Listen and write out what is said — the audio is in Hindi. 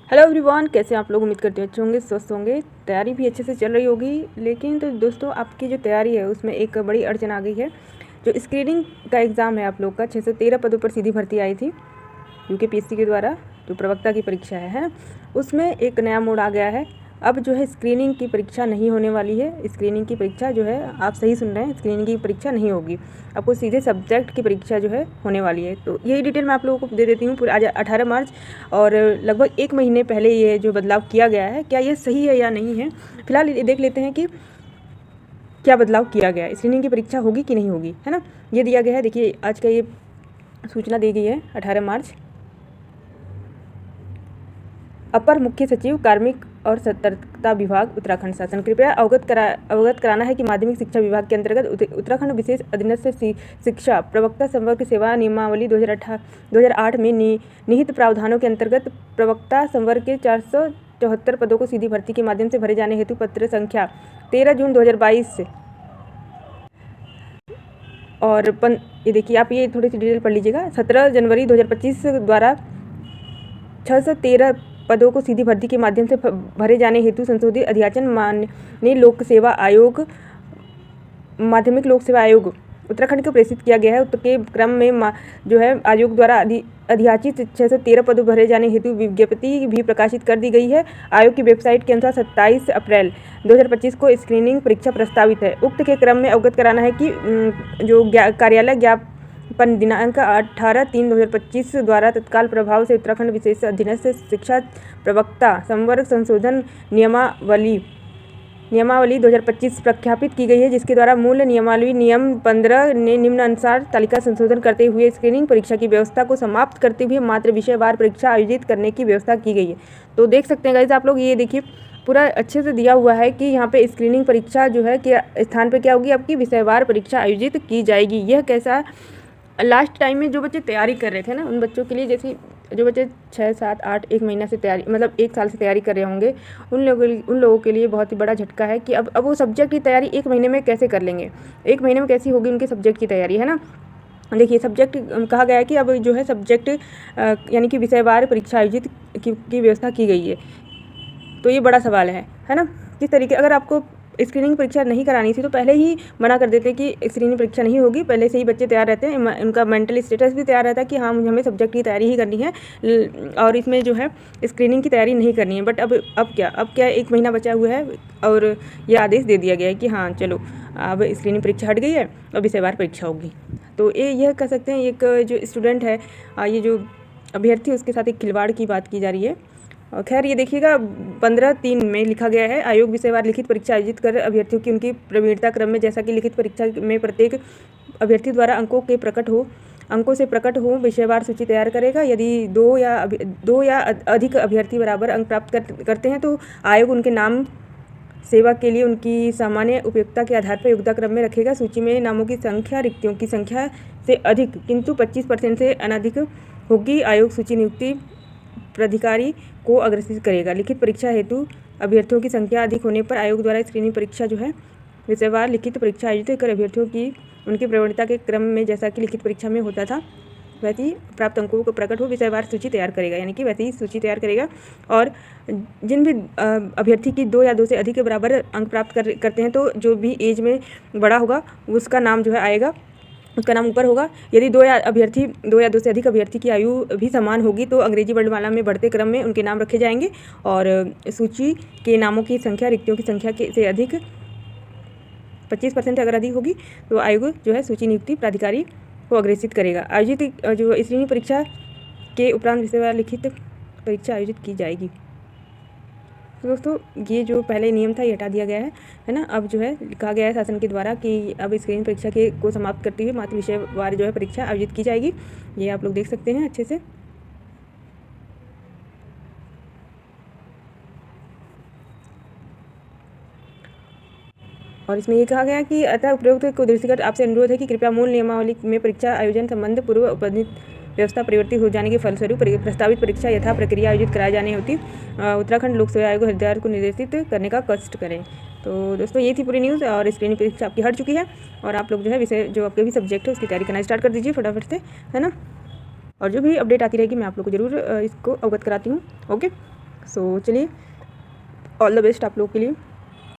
हेलो एवरीवन, कैसे आप लोग? उम्मीद करते हैं अच्छे होंगे, स्वस्थ होंगे, तैयारी भी अच्छे से चल रही होगी। लेकिन तो दोस्तों, आपकी जो तैयारी है उसमें एक बड़ी अड़चन आ गई है। जो स्क्रीनिंग का एग्ज़ाम है आप लोग का, 613 पदों पर सीधी भर्ती आई थी यूकेपीएससी के द्वारा, जो प्रवक्ता की परीक्षा है ना, उसमें एक नया मोड़ आ गया है। अब जो है स्क्रीनिंग की परीक्षा नहीं होने वाली है। स्क्रीनिंग की परीक्षा जो है, आप सही सुन रहे हैं, स्क्रीनिंग की परीक्षा नहीं होगी। आपको सीधे सब्जेक्ट की परीक्षा जो है होने वाली है। तो यही डिटेल मैं आप लोगों को दे देती हूँ पूरे आज 18 मार्च। और लगभग 1 महीने पहले ये जो बदलाव किया गया है, क्या ये सही है या नहीं है, फिलहाल ये देख लेते हैं कि क्या बदलाव किया गया है। स्क्रीनिंग की परीक्षा होगी कि नहीं होगी, है ना। ये दिया गया है, देखिए आज का ये सूचना दी गई है 18 मार्च। अपर मुख्य सचिव कार्मिक और सतर्कता विभाग उत्तराखंड शासन, कृपया अवगत कराना है कि माध्यमिक शिक्षा विभाग के अंतर्गत उत्तराखंड विशेष अधीनस्थ शिक्षा प्रवक्ता संवर्ग सेवा नियमावली 2008 में निहित प्रावधानों के अंतर्गत प्रवक्ता संवर्ग के 474 पदों को सीधी भर्ती के माध्यम से भरे जाने हेतु पत्र संख्या 13 जून 2022 से और ये देखिए, आप ये थोड़ी सी डिटेल पढ़ लीजिएगा। 17 जनवरी 2025 द्वारा 613 पदों को सीधी भर्ती के माध्यम से भरे जाने हेतु संशोधित अध्याचन माननीय लोक सेवा आयोग, माध्यमिक लोक सेवा आयोग उत्तराखंड को प्रेषित किया गया है। के क्रम में जो है आयोग द्वारा अध्याचित 613 पदों भरे जाने हेतु विज्ञप्ति भी प्रकाशित कर दी गई है। आयोग की वेबसाइट के अनुसार 27 अप्रैल 2025 को स्क्रीनिंग परीक्षा प्रस्तावित है। उक्त के क्रम में अवगत कराना है कि जो कार्यालय ज्ञापन दिनांक 18/3/2025 द्वारा तत्काल प्रभाव से उत्तराखंड विशेष अधीनस्थ शिक्षा प्रवक्ता संवर्ग संशोधन नियमावली 2025 प्रख्यापित की गई है, जिसके द्वारा मूल नियमावली नियम 15 ने निम्नानुसार तालिका संशोधन करते हुए स्क्रीनिंग परीक्षा की व्यवस्था को समाप्त करते हुए मात्र विषयवार परीक्षा आयोजित करने की व्यवस्था की गई है। तो देख सकते हैं गाइस, आप लोग ये देखिए, पूरा अच्छे से दिया हुआ है कि यहाँ पे स्क्रीनिंग परीक्षा जो है कि स्थान पे क्या होगी, आपकी विषयवार परीक्षा आयोजित की जाएगी। यह कैसा, लास्ट टाइम में जो बच्चे तैयारी कर रहे थे ना, उन बच्चों के लिए, जैसे जो बच्चे 6, 7, 8 1 महीना से तैयारी, मतलब 1 साल से तैयारी कर रहे होंगे, उन लोगों के लिए बहुत ही बड़ा झटका है कि अब वो सब्जेक्ट की तैयारी 1 महीने में कैसे कर लेंगे, 1 महीने में कैसी होगी उनके सब्जेक्ट की तैयारी, है ना। देखिए, सब्जेक्ट कहा गया है कि अब जो है सब्जेक्ट यानी कि विषयवार परीक्षा आयोजित की व्यवस्था की गई है। तो ये बड़ा सवाल है ना। किस तरीके, अगर आपको स्क्रीनिंग परीक्षा नहीं करानी थी तो पहले ही मना कर देते कि स्क्रीनिंग परीक्षा नहीं होगी, पहले से ही बच्चे तैयार रहते हैं, उनका मेंटल स्टेटस भी तैयार रहता है कि हाँ, मुझे हमें सब्जेक्ट की तैयारी ही करनी है और इसमें जो है स्क्रीनिंग की तैयारी नहीं करनी है। बट अब क्या 1 महीना बचा हुआ है और ये आदेश दे दिया गया है कि हाँ चलो, अब स्क्रीनिंग परीक्षा हट गई है, अब विषयवार परीक्षा होगी। तो यह कह सकते हैं, एक जो स्टूडेंट है, ये जो अभ्यर्थी, उसके साथ एक खिलवाड़ की बात की जा रही है। और खैर, ये देखिएगा 15/3 में लिखा गया है, आयोग विषयवार लिखित परीक्षा आयोजित कर अभ्यर्थियों की उनकी प्रवीणता क्रम में, जैसा कि लिखित परीक्षा में प्रत्येक अभ्यर्थी द्वारा अंकों से प्रकट हो विषयवार सूची तैयार करेगा। यदि दो या अधिक अभ्यर्थी बराबर अंक प्राप्त करते हैं तो आयोग उनके नाम सेवा के लिए उनकी सामान्य उपयोगिता के आधार पर योग्यता क्रम में रखेगा। सूची में नामों की संख्या रिक्तियों की संख्या से अधिक किंतु 25% से अनधिक होगी। आयोग सूची नियुक्ति प्राधिकारी को अग्रसित करेगा। लिखित परीक्षा हेतु अभ्यर्थियों की संख्या अधिक होने पर आयोग द्वारा स्क्रीनिंग परीक्षा जो है विषयवार लिखित परीक्षा आयोजित कर अभ्यर्थियों की उनकी प्रवणता के क्रम में, जैसा कि लिखित परीक्षा में होता था, वैसे ही प्राप्त अंकों को प्रकट हो विषयवार सूची तैयार करेगा, यानी कि वैसे ही सूची तैयार करेगा। और जिन भी अभ्यर्थी की 2 या 2 से अधिक के बराबर अंक प्राप्त करते हैं, तो जो भी एज में बड़ा होगा उसका नाम जो है आएगा, उसका नाम ऊपर होगा। यदि 2 या 2 से अधिक अभ्यर्थी की आयु भी समान होगी तो अंग्रेजी वर्णमाला में बढ़ते क्रम में उनके नाम रखे जाएंगे। और सूची के नामों की संख्या रिक्तियों की संख्या से अधिक 25% अगर अधिक होगी तो आयोग जो है सूची नियुक्ति प्राधिकारी को अग्रेसित करेगा। आयोजित जो स्क्रीनिंग परीक्षा के उपरांत विषयवार लिखित परीक्षा आयोजित की जाएगी। तो दोस्तों, ये जो पहले नियम था ये हटा दिया गया है ना। अब जो है कहा गया है शासन के द्वारा कि अब स्क्रीनिंग परीक्षा को समाप्त करते हुए मात्र विषयवार जो है परीक्षा आयोजित की जाएगी। ये आप लोग देख सकते हैं अच्छे से। और इसमें ये कहा गया कि अतः उपरोक्त को दृष्टिगत आपसे अनुरोध है कि कृपया मूल नियमावली में परीक्षा आयोजन संबंध पूर्व उपनित व्यवस्था परिवर्तित हो जाने के फलस्वरूप प्रस्तावित परीक्षा यथा प्रक्रिया आयोजित कराई जानी होती उत्तराखंड लोक सेवा आयोग हरिद्वार को निर्देशित करने का कष्ट करें। तो दोस्तों, ये थी पूरी न्यूज़ और स्क्रीनिंग परीक्षा आपकी हट चुकी है और आप लोग जो है विषय जो आपके भी सब्जेक्ट है उसकी तैयारी करना स्टार्ट कर दीजिए फटाफट से, है ना। और जो भी अपडेट आती रहेगी मैं आप लोग को ज़रूर इसको अवगत कराती हूँ। ओके। सो चलिए, ऑल द बेस्ट आप लोग के लिए।